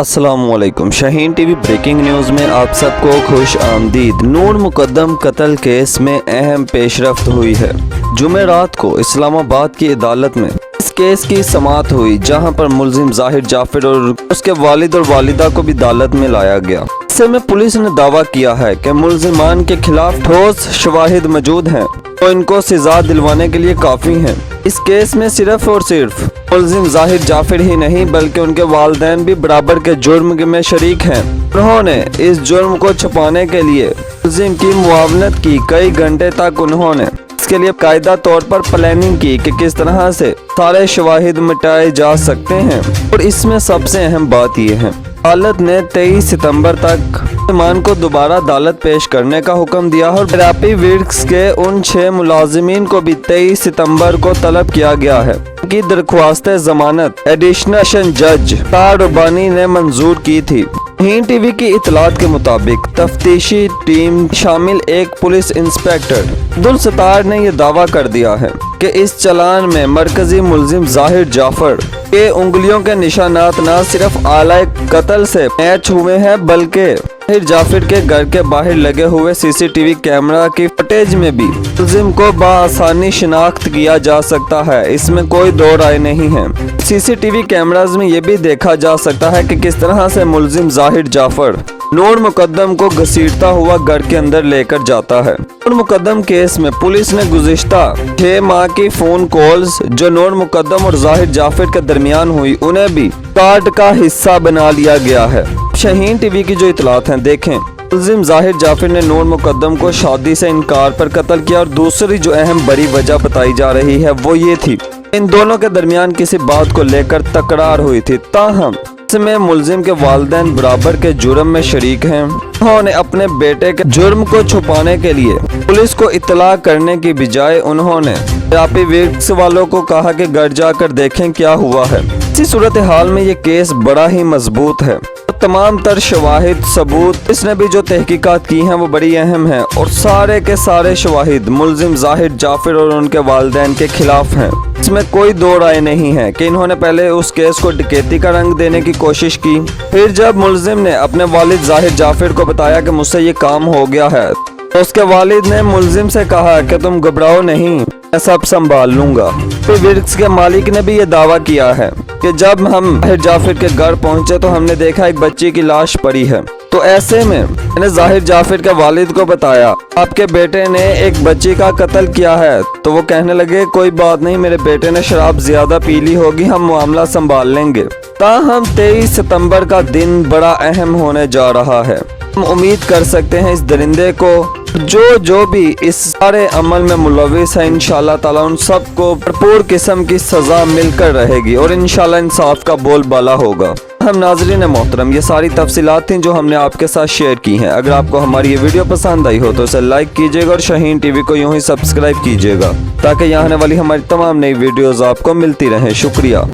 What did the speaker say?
अस्सलाम वालेकुम। Shaheen TV breaking news में आप सबको खुश आमदीद। नूर मुकद्दम कत्ल केस में अहम पेशरफ्त हुई है। जुमेरात को इस्लामाबाद की अदालत में इस केस की समाअत हुई, जहां पर मुलजिम ज़ाहिर जाफर और उसके वालिद और वालिदा को भी अदालत में लाया गया। ऐसे में पुलिस ने दावा किया है कि मुलजिमान के खिलाफ ठोस शवाहिद मौजूद हैं तो इनको सजा दिलवाने के लिए काफ़ी हैं। इस केस में सिर्फ और सिर्फ मुलजिम ज़ाहिर जाफर ही नहीं बल्कि उनके वालिदैन भी बराबर के जुर्म में शरीक हैं। उन्होंने इस जुर्म को छुपाने के लिए मुलजिम की मुआवनत की। कई घंटे तक उन्होंने इसके लिए कायदा तौर पर प्लानिंग की कि किस तरह से सारे शवाहिद मिटाए जा सकते हैं। और इसमें सबसे अहम बात यह है, अदालत ने 23 सितंबर तक मुलजिमान को दोबारा अदालत पेश करने का हुक्म दिया और थेरेपी वर्क्स के उन 6 मुलाजिमीन को भी 23 सितंबर को तलब किया गया है। उनकी दरख्वास्त जमानत एडिशनल जज तार रब्बानी ने मंजूर की थी। शाहीन टीवी की इतलात के मुताबिक तफ्तीशी टीम शामिल एक पुलिस इंस्पेक्टर अब्दुल सत्तार ने यह दावा कर दिया है कि इस चालान में मरकजी मुलजिम ज़ाहिर जाफर के उंगलियों के निशानात न सिर्फ आला कत्ल से मैच हुए हैं बल्कि ज़ाहिर जाफर के घर के बाहर लगे हुए सीसीटीवी कैमरा की फुटेज में भी मुलजिम को बआसानी शिनाख्त किया जा सकता है। इसमें कोई दो राय नहीं है। सीसीटीवी कैमराज में ये भी देखा जा सकता है कि किस तरह से मुलजिम ज़ाहिर जाफर नूर मुकद्दम को घसीटता हुआ घर के अंदर लेकर जाता है। नूर मुकद्दम केस में पुलिस ने गुज़िश्ता 6 माह की फोन कॉल्स जो नूर मुकद्दम और ज़ाहिर जाफर के दरमियान हुई उन्हें भी कार्ड का हिस्सा बना लिया गया है। शाहीन टीवी की जो इतलात हैं देखें। मुलजिम ज़ाहिर जाफर ने नूर मुकद्दम को शादी से इनकार पर कत्ल किया और दूसरी जो अहम बड़ी वजह बताई जा रही है वो ये थी, इन दोनों के दरमियान किसी बात को लेकर तकरार हुई थी। ताहम इसमें मुलजिम के वालिदैन बराबर के जुर्म में शरीक हैं। उन्होंने अपने बेटे के जुर्म को छुपाने के लिए पुलिस को इत्तला करने की बजाय उन्होंने थेरेपी वर्क्स वालों को कहा कि घर जाकर देखें क्या हुआ है। इसी सूरत हाल में ये केस बड़ा ही मजबूत है। तमाम तर शवाहिद सबूत इसने भी जो तहकीकात की हैं वो बड़ी अहम है और सारे के सारे शवाहिद मुलजिम ज़ाहिर जाफर और उनके वालिदैन के खिलाफ हैं। इसमें कोई दो राय नहीं है कि इन्होंने पहले उस केस को डकैती का रंग देने की कोशिश की। फिर जब मुलजिम ने अपने वालिद ज़ाहिर जाफर को बताया कि मुझसे ये काम हो गया है तो उसके वालिद ने मुलजिम से कहा कि तुम घबराओ नहीं, मैं सब संभाल लूंगा। फिर वर्क्स के मालिक ने भी ये दावा किया है कि जब हम ज़ाहिर जाफर के घर पहुंचे तो हमने देखा एक बच्ची की लाश पड़ी है। तो ऐसे में मैंने ज़ाहिर जाफर के वालिद को बताया आपके बेटे ने एक बच्ची का कत्ल किया है। तो वो कहने लगे कोई बात नहीं, मेरे बेटे ने शराब ज्यादा पी ली होगी, हम मामला संभाल लेंगे। ताहम 23 सितंबर का दिन बड़ा अहम होने जा रहा है। हम उम्मीद कर सकते हैं इस दरिंदे को जो भी इस सारे अमल में मुलविस है इंशाअल्लाह ताला उन सबको भरपूर किस्म की सजा मिलकर रहेगी और इंशाअल्लाह इंसाफ का बोलबाला होगा। हम नाज़रीन मोहतरम, ये सारी तफसीलात थी जो हमने आपके साथ शेयर की हैं। अगर आपको हमारी ये वीडियो पसंद आई हो तो इसे लाइक कीजिएगा और शाहीन टीवी को यूं ही सब्सक्राइब कीजिएगा ताकि यहाँ आने वाली हमारी तमाम नई वीडियोज़ आपको मिलती रहें। शुक्रिया।